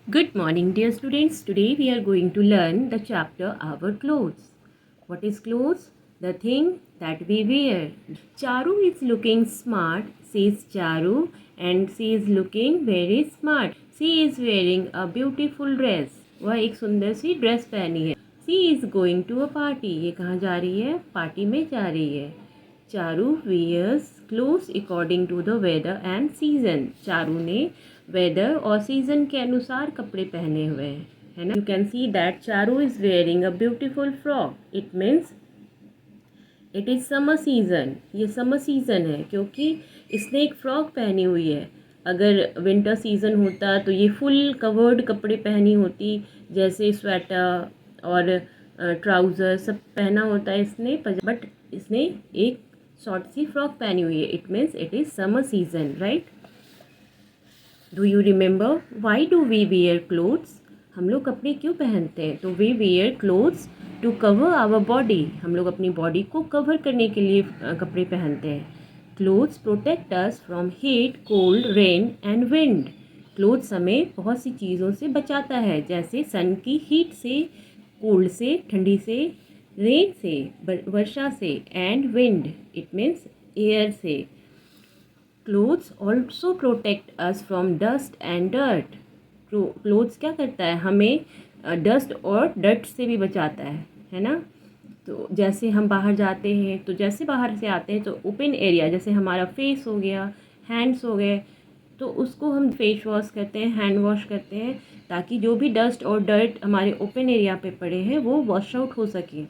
Good morning, dear students. Today we are going to learn the chapter Our Clothes. What is clothes? The thing that we wear. Charu is looking smart, says Charu, and she is looking very smart. She is wearing a beautiful dress. वह एक सुंदर सी dress पहनी है. She is going to a party. ये कहाँ जा रही है? पार्टी में जा रही है. Charu wears clothes according to the weather and season. Charu ने वेदर और सीजन के अनुसार कपड़े पहने हुए हैं, है ना. You can see that Charu is wearing a beautiful frock. It means it is summer season. ये समर सीज़न है क्योंकि इसने एक फ्रॉक पहनी हुई है. अगर विंटर सीज़न होता तो ये फुल कवर्ड कपड़े पहनी होती, जैसे स्वेटर और ट्राउज़र सब पहना होता है इसने, बट इसने एक शॉर्ट सी फ्रॉक पहनी हुई है. It means it is summer season, right. Do you remember why do we wear clothes? हम लोग कपड़े क्यों पहनते हैं? तो we wear clothes to cover our body. हम लोग अपनी बॉडी को कवर करने के लिए कपड़े पहनते हैं. Clothes protect us from heat, cold, rain and wind. Clothes हमें बहुत सी चीज़ों से बचाता है, जैसे सन की हीट से, कोल्ड से, ठंडी से, रेन से, वर्षा से, and wind it means air से. Clothes also protect us from dust and dirt. Clothes क्या करता है? हमें डस्ट और डर्ट से भी बचाता है ना. तो जैसे हम बाहर जाते हैं, तो जैसे बाहर से आते हैं तो ओपन एरिया, जैसे हमारा फेस हो गया, हैंड्स हो गए, तो उसको हम फेस वॉश करते हैं, हैंड वॉश करते हैं, ताकि जो भी डस्ट और डर्ट हमारे ओपन एरिया पे पड़े हैं वो वॉश आउट हो सके.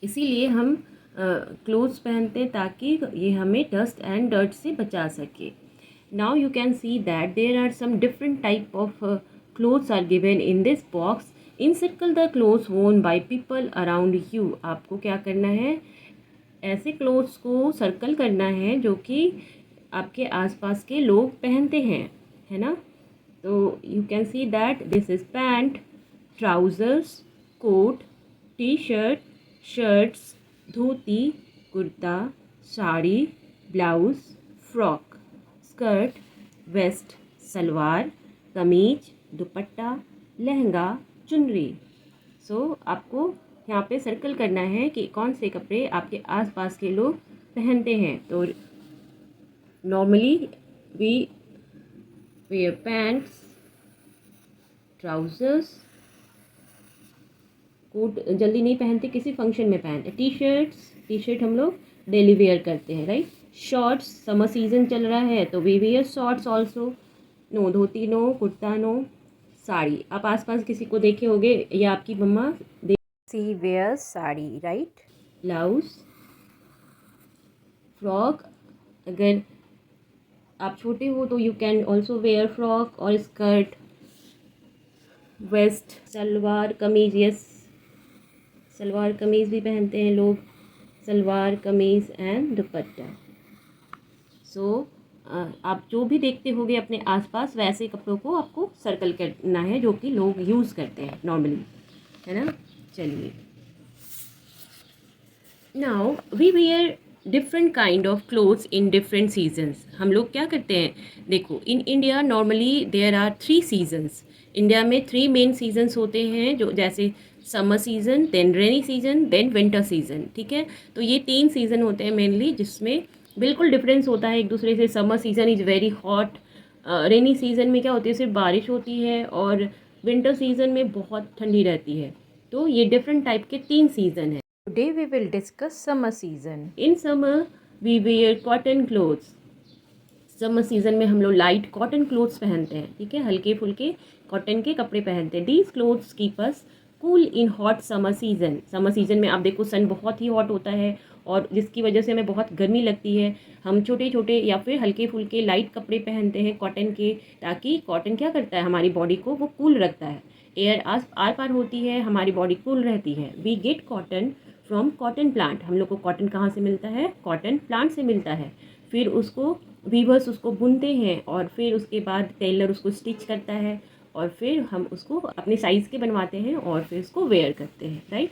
इसीलिए हम क्लोथ्स पहनते हैं ताकि ये हमें डस्ट एंड डर्ट से बचा सके. Now you can see that there are some different type of clothes are given in this box. Encircle the clothes worn by people around you. आपको क्या करना है? ऐसे क्लोथ्स को सर्कल करना है जो कि आपके आसपास के लोग पहनते हैं, है ना. तो you can see that this is pant, trousers, coat, T shirt, shirts, dhoti, kurta, sari, blouse, frock, skirt, vest, salwar, kameez, dupatta, lehenga, चुनरी. सो आपको यहाँ पे सर्कल करना है कि कौन से कपड़े आपके आसपास के लोग पहनते हैं. तो normally we wear pants, trousers, coat जल्दी नहीं पहनते, किसी फंक्शन में पहनते. टी शर्ट हम लोग डेली वेयर करते हैं, राइट. शॉर्ट्स, समर सीजन चल रहा है तो we wear shorts also. No dhoti, no kurta, no sari. आप आसपास किसी को देखे होंगे या आपकी मम्मा see wear sari, right. Blouse, frock, अगर आप छोटे हो तो you can also wear frock और skirt. Vest, salwar kameez, yes, salwar kameez भी पहनते हैं लोग. सलवार कमीज़ एंड दुपट्टा. सो आप जो भी देखते होंगे अपने आसपास वैसे कपड़ों को आपको सर्कल करना है जो कि लोग यूज़ करते हैं नॉर्मली, है ना. चलिए, now we wear different kind of clothes in different seasons. हम लोग क्या करते हैं? देखो, in India normally there are 3 seasons. India में 3 मेन सीजन्स होते हैं, जो जैसे summer season, then rainy season, then winter season, ठीक है. तो ये 3 सीज़न होते हैं मेनली, जिसमें बिल्कुल डिफरेंस होता है एक दूसरे से. Summer season is very hot. Rainy season में क्या होती है? सिर्फ बारिश होती है. और विंटर सीज़न में बहुत ठंडी रहती है. तो ये डिफरेंट टाइप के 3 सीज़न हैं. Today we will discuss summer season. In summer we wear cotton clothes. Summer season में हम लोग लाइट कॉटन क्लोथ्स पहनते हैं, ठीक है, हल्के फुल्के कॉटन के कपड़े पहनते हैं. These clothes keep us cool in hot summer season. Summer season में आप देखो सन बहुत ही हॉट होता है और जिसकी वजह से हमें बहुत गर्मी लगती है. हम छोटे छोटे या फिर हल्के फुल्के लाइट कपड़े पहनते हैं कॉटन के, ताकि कॉटन क्या करता है? हमारी बॉडी को वो कूल रखता है. एयर आर पार होती है, हमारी बॉडी कूल रहती है. We get cotton from cotton plant. हम लोग को कॉटन कहाँ से मिलता है? कॉटन प्लांट से मिलता है. फिर उसको वीवर्स उसको बुनते हैं और फिर उसके बाद टेलर उसको स्टिच करता है और फिर हम उसको अपने साइज़ के बनवाते हैं और फिर उसको वेयर करते हैं, right.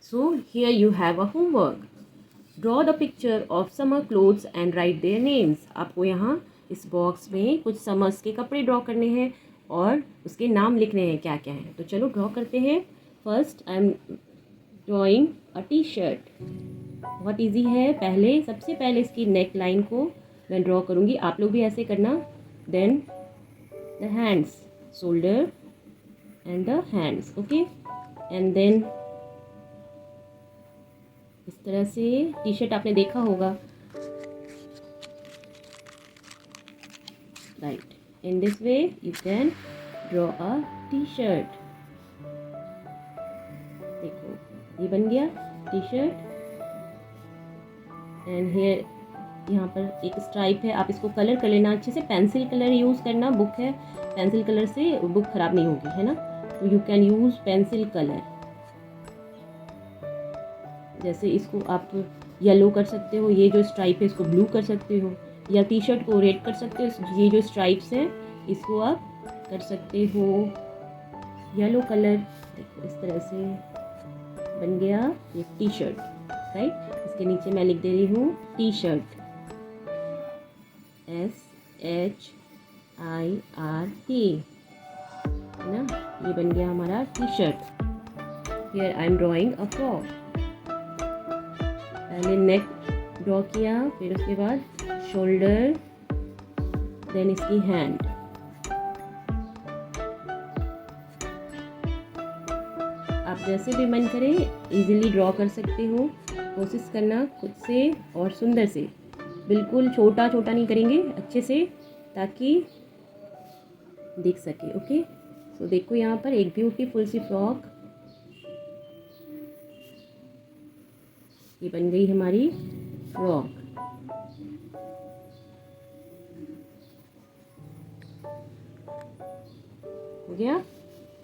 So here you have a homework. Draw the picture of summer clothes and right their names. आपको यहाँ इस बॉक्स में कुछ समर्स के कपड़े ड्रॉ करने हैं और उसके नाम लिखने हैं क्या क्या हैं। तो चलो ड्रॉ करते हैं। First I am drawing a T shirt. बहुत इजी है। सबसे पहले इसकी नेक लाइन को मैं ड्रॉ करूँगी, आप लोग भी ऐसे करना। Then the hands, shoulder and the hands, okay. And then इस तरह से टी शर्ट आपने देखा होगा, right. In this way you can draw a T shirt. देखो ये बन गया टी शर्ट। एंड हेयर यहाँ पर एक स्ट्राइप है, आप इसको कलर कर लेना अच्छे से, पेंसिल कलर यूज़ करना, बुक है पेंसिल कलर से बुक खराब नहीं होगी, है ना। तो you can use pencil colour. जैसे इसको आप येलो कर सकते हो, ये जो स्ट्राइप है इसको ब्लू कर सकते हो, या टी शर्ट को रेड कर सकते हो। ये जो स्ट्राइप्स हैं इसको आप कर सकते हो येलो कलर। देखो इस तरह से बन गया ये टी शर्ट, राइट। इसके नीचे मैं लिख दे रही हूँ टी शर्ट, SHIRT, है ना। ये बन गया हमारा T shirt. Here I am drawing a frock. पहले नेक ड्रॉ किया, फिर उसके बाद शोल्डर, देन इसकी हैंड। आप जैसे भी मन करे इजीली ड्रॉ कर सकते हो। कोशिश करना खुद से और सुंदर से, बिल्कुल छोटा छोटा नहीं करेंगे, अच्छे से, ताकि दिख सके, ओके। सो देखो यहाँ पर एक ब्यूटीफुल सी फ्रॉक ये बन गई हमारी फ्रॉक। हो गया।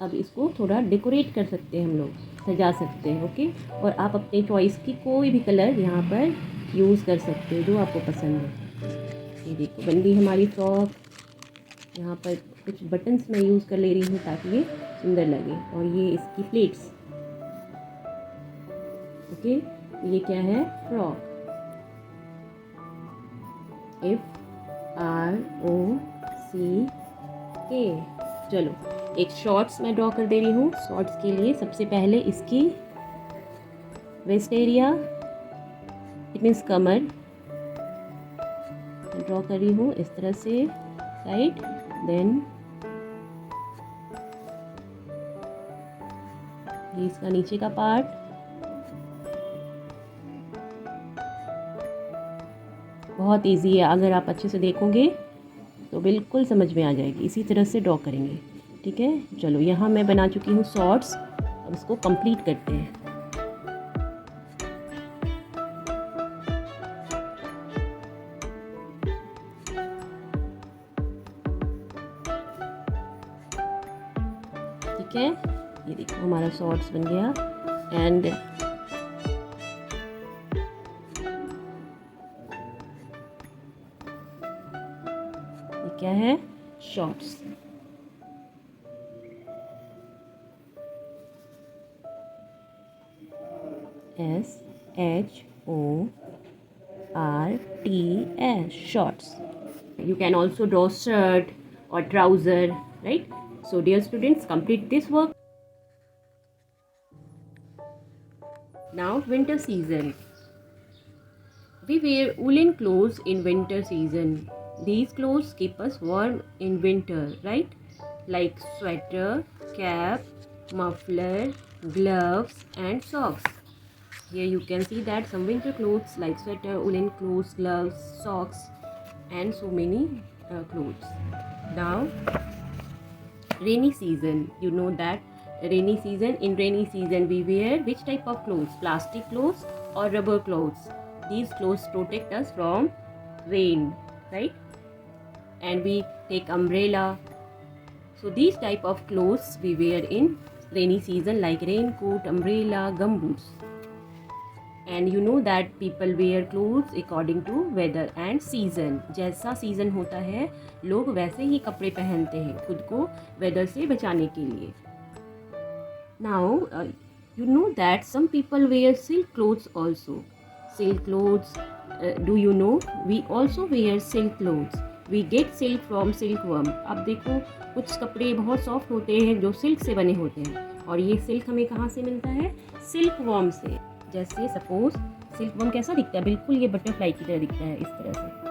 अब इसको थोड़ा डेकोरेट कर सकते हैं हम लोग, सजा सकते हैं, ओके। और आप अपने चॉइस की कोई भी कलर यहाँ पर यूज़ कर सकते हो जो आपको पसंद है। ये देखो बन गई हमारी फ्रॉक। यहाँ पर कुछ बटन्स मैं यूज़ कर ले रही हूँ ताकि ये सुंदर लगे। और ये इसकी प्लेट्स, ओके। ये क्या है, फ्रॉक, FROCK। चलो एक शॉर्ट्स मैं ड्रॉ कर दे रही हूँ। शॉर्ट्स के लिए सबसे पहले इसकी वेस्ट एरिया, इट मीन्स कमर, ड्रॉ कर रही हूँ इस तरह से, राइट। देन ये इसका नीचे का पार्ट। बहुत इजी है, अगर आप अच्छे से देखोगे तो बिल्कुल समझ में आ जाएगी। इसी तरह से ड्रॉ करेंगे, ठीक है। चलो यहाँ मैं बना चुकी हूँ शॉर्ट्स, अब इसको कंप्लीट करते हैं। ठीक है, ये देखो हमारा शॉर्ट्स बन गया। एंड ये क्या है, shorts. SHORTS, shorts. You can also draw shirt or trouser, right? So dear students, complete this work. Now winter season. We wear woolen clothes in winter season. These clothes keep us warm in winter, right? Like sweater, cap, muffler, gloves and socks. Here you can see that some winter clothes like sweater, woolen clothes, gloves, socks and so many clothes. Now rainy season. You know that rainy season, in rainy season we wear which type of clothes? Plastic clothes or rubber clothes. These clothes protect us from rain, right? And we take umbrella. So these type of clothes we wear in rainy season like raincoat, umbrella, gumboots. And you know that people wear clothes according to weather and season. जैसा season होता है लोग वैसे ही कपड़े पहनते हैं खुद को weather से बचाने के लिए. Now you know that some people wear silk clothes also. Silk clothes, do you know? We also wear silk clothes. We get silk from silkworm. अब देखो कुछ कपड़े बहुत सॉफ्ट होते हैं जो सिल्क से बने होते हैं, और ये सिल्क हमें कहाँ से मिलता है? सिल्क वर्म से। जैसे सपोज सिल्क वर्म कैसा दिखता है? बिल्कुल ये बटरफ्लाई की तरह दिखता है, इस तरह से।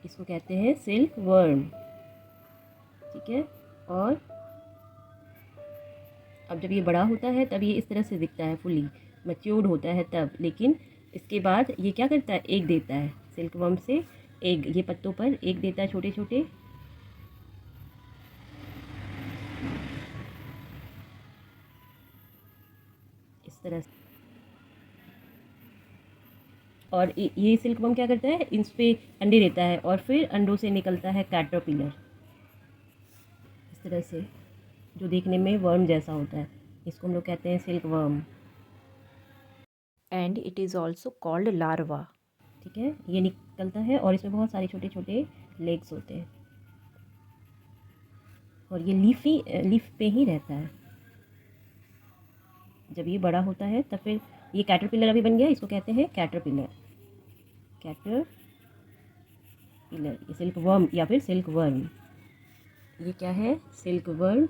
इसको कहते हैं सिल्क वर्म, ठीक है। और अब जब ये बड़ा होता है तब ये इस तरह से दिखता है, फुली मैच्योर्ड होता है तब। लेकिन इसके बाद ये क्या करता है? एग देता है। सिल्क वर्म से एग, ये पत्तों पर एग देता है, छोटे छोटे। इस तरह से। और ये सिल्क वर्म क्या करता है? इस पे अंडे देता है, और फिर अंडों से निकलता है कैटरपिलर, इस तरह से, जो देखने में वर्म जैसा होता है। इसको हम लोग कहते हैं silk worm. And it is also called larva. ठीक है, ये निकलता है और इसमें बहुत सारे छोटे छोटे लेग्स होते हैं, और ये लीफ पे ही रहता है। जब ये बड़ा होता है तब फिर ये कैटरपिलर अभी बन गया, इसको कहते हैं कैटरपिलर। कैटरपिलर, ये सिल्क वर्म या फिर सिल्क वर्म। ये क्या है? Silk worm.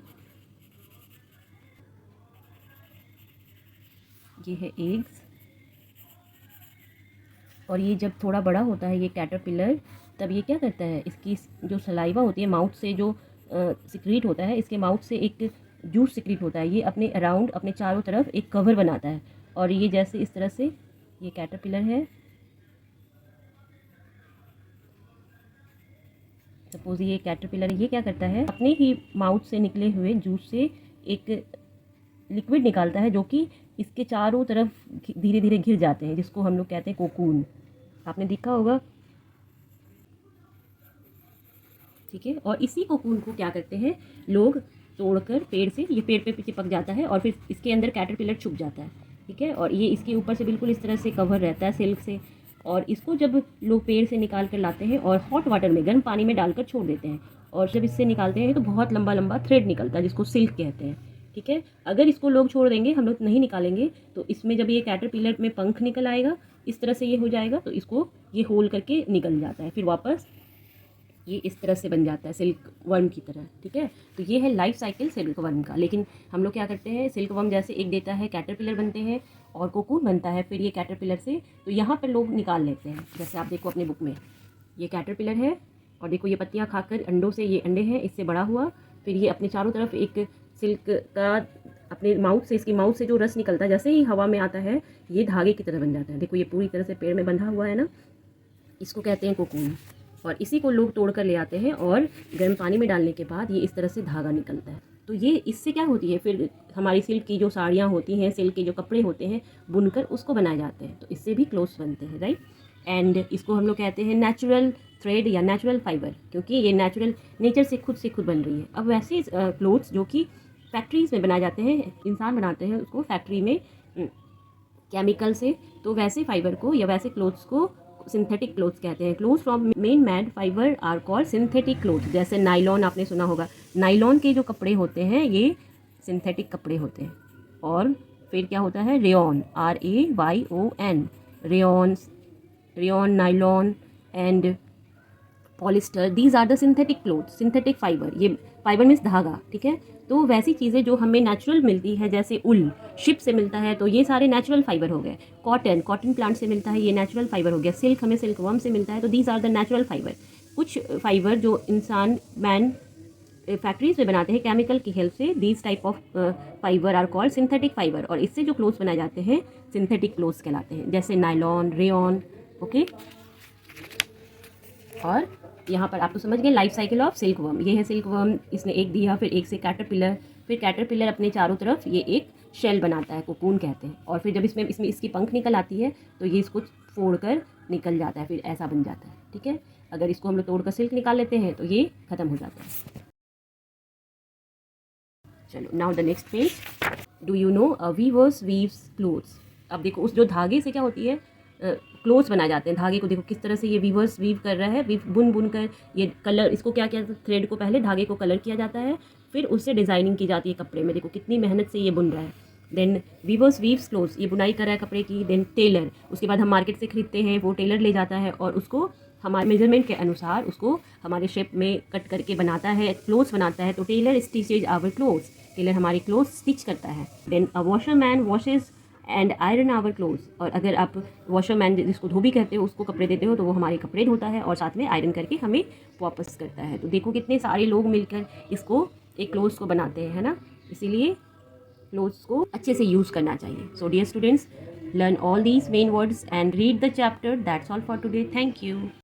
ये है एग्स। और ये जब थोड़ा बड़ा होता है ये कैटरपिलर, तब ये क्या करता है? इसकी जो सलाइवा होती है, माउथ से जो सिक्रीट होता है, इसके माउथ से एक जूस सिक्रीट होता है। ये अपने अराउंड, अपने चारों तरफ एक कवर बनाता है, और ये जैसे इस तरह से, ये कैटरपिलर है। सपोज ये कैटरपिलर, ये क्या करता है? अपने ही माउथ से निकले हुए जूस से एक लिक्विड निकालता है, जो कि इसके चारों तरफ धीरे धीरे घिर जाते हैं, जिसको हम लोग कहते हैं कोकून। आपने देखा होगा, ठीक है। और इसी कोकून को क्या करते हैं लोग? तोड़कर पेड़ से, ये पेड़ पे चिपक जाता है और फिर इसके अंदर कैटरपिलर छुप जाता है, ठीक है। और ये इसके ऊपर से बिल्कुल इस तरह से कवर रहता है सिल्क से। और इसको जब लोग पेड़ से निकाल कर लाते हैं और हॉट वाटर में, गर्म पानी में डालकर छोड़ देते हैं, और जब इससे निकालते हैं तो बहुत लंबा लंबा थ्रेड निकलता है, जिसको सिल्क कहते हैं, ठीक है। अगर इसको लोग छोड़ देंगे, हम लोग नहीं निकालेंगे, तो इसमें जब ये कैटरपिलर में पंख निकल आएगा, इस तरह से ये हो जाएगा, तो इसको ये होल करके निकल जाता है, फिर वापस ये इस तरह से बन जाता है सिल्क वर्म की तरह, ठीक है। तो ये है लाइफ साइकिल सिल्क वर्म का। लेकिन हम लोग क्या करते हैं? सिल्क वर्म जैसे एक देता है, कैटरपिलर बनते हैं और कोकून बनता है, फिर ये कैटरपिलर से तो यहाँ पर लोग निकाल लेते हैं। जैसे आप देखो अपने बुक में, ये कैटरपिलर है, और देखो ये पत्तियाँ खाकर अंडों से, ये अंडे हैं, इससे बड़ा हुआ, फिर ये अपने चारों तरफ एक सिल्क का, अपने माउथ से, इसकी माउथ से जो रस निकलता है, जैसे ही हवा में आता है ये धागे की तरह बन जाता है। देखो ये पूरी तरह से पेड़ में बंधा हुआ है ना, इसको कहते हैं कोकून। और इसी को लोग तोड़ कर ले आते हैं, और गर्म पानी में डालने के बाद ये इस तरह से धागा निकलता है। तो ये इससे क्या होती है? फिर हमारी सिल्क की जो साड़ियाँ होती हैं, सिल्क के जो कपड़े होते हैं, बुनकर उसको बनाए जाते हैं, तो इससे भी क्लोथ्स बनते हैं, राइट। एंड इसको हम लोग कहते हैं नेचुरल थ्रेड या नेचुरल फाइबर, क्योंकि ये नेचुरल, नेचर से खुद बन रही है। अब वैसे क्लोथ्स जो कि फैक्ट्रीज़ में बनाए जाते हैं, इंसान बनाते हैं उसको फैक्ट्री में केमिकल से, तो वैसे फाइबर को या वैसे क्लोथ्स को सिंथेटिक क्लोथ्स कहते हैं। Clothes from man made fibre are called synthetic cloth. जैसे नाइलॉन आपने सुना होगा, नाइलॉन के जो कपड़े होते हैं ये सिंथेटिक कपड़े होते हैं। और फिर क्या होता है? Rayon, RAYON, rayon, nylon and polyester, these are the synthetic cloth, synthetic fibre. ये फाइबर मीन्स धागा, ठीक है। तो वैसी चीज़ें जो हमें नेचुरल मिलती है, जैसे उल शिप से मिलता है, तो ये सारे नेचुरल फाइबर हो गए। कॉटन प्लांट से मिलता है, ये नेचुरल फाइबर हो गया। सिल्क हमें सिल्क वर्म से मिलता है, तो these are the natural fibre. कुछ फाइबर जो इंसान फैक्ट्रीज में बनाते हैं केमिकल की हेल्प से, these type of fibre are called synthetic fibre, और इससे जो क्लोथ्स बनाए जाते हैं सिंथेटिक क्लोथ्स कहलाते हैं, जैसे नाइलॉन, रेयॉन, ओके। और यहाँ पर आप तो समझ गए life cycle of silk worm. ये है सिल्क वर्म, इसने एक दिया, फिर एक से कैटरपिलर, फिर कैटरपिलर अपने चारों तरफ ये एक शेल बनाता है, कोकून कहते हैं। और फिर जब इसमें इसकी पंख निकल आती है, तो ये इसको फोड़ कर निकल जाता है, फिर ऐसा बन जाता है, ठीक है। अगर इसको हम लोग तोड़ कर सिल्क निकाल लेते हैं तो ये ख़त्म हो जाता है। चलो now the next page. Do you know weavers weaves clothes. अब देखो उस जो धागे से क्या होती है, क्लोथ्स बनाए जाते हैं। धागे को देखो किस तरह से ये वीवर्स वीव कर रहा है, वीव बुन कर ये कलर, इसको क्या किया, थ्रेड को पहले धागे को कलर किया जाता है, फिर उससे डिज़ाइनिंग की जाती है कपड़े में। देखो कितनी मेहनत से ये बुन रहा है। देन वीवर्स वीव्स क्लोथ्स, ये बुनाई कर रहा है कपड़े की। देन टेलर, उसके बाद हम मार्केट से खरीदते हैं, वो टेलर ले जाता है और उसको हमारे मेजरमेंट के अनुसार उसको हमारे शेप में कट करके बनाता है, क्लोथ्स बनाता है। तो tailor stitches our clothes, tailor हमारे क्लोथ्स स्टिच करता है। Then a washerman washes and iron our clothes, और अगर आप वॉशर मैन जिसको धोबी कहते हो उसको कपड़े देते हो तो वो हमारे कपड़े धोता है और साथ में आयरन करके हमें वापस करता है। तो देखो कितने सारे लोग मिलकर इसको एक क्लोथ्स को बनाते हैं, है ना। इसीलिए क्लोथ्स को अच्छे से यूज़ करना चाहिए। So dear students, learn all these main words and read the chapter. That's all for today. Thank you.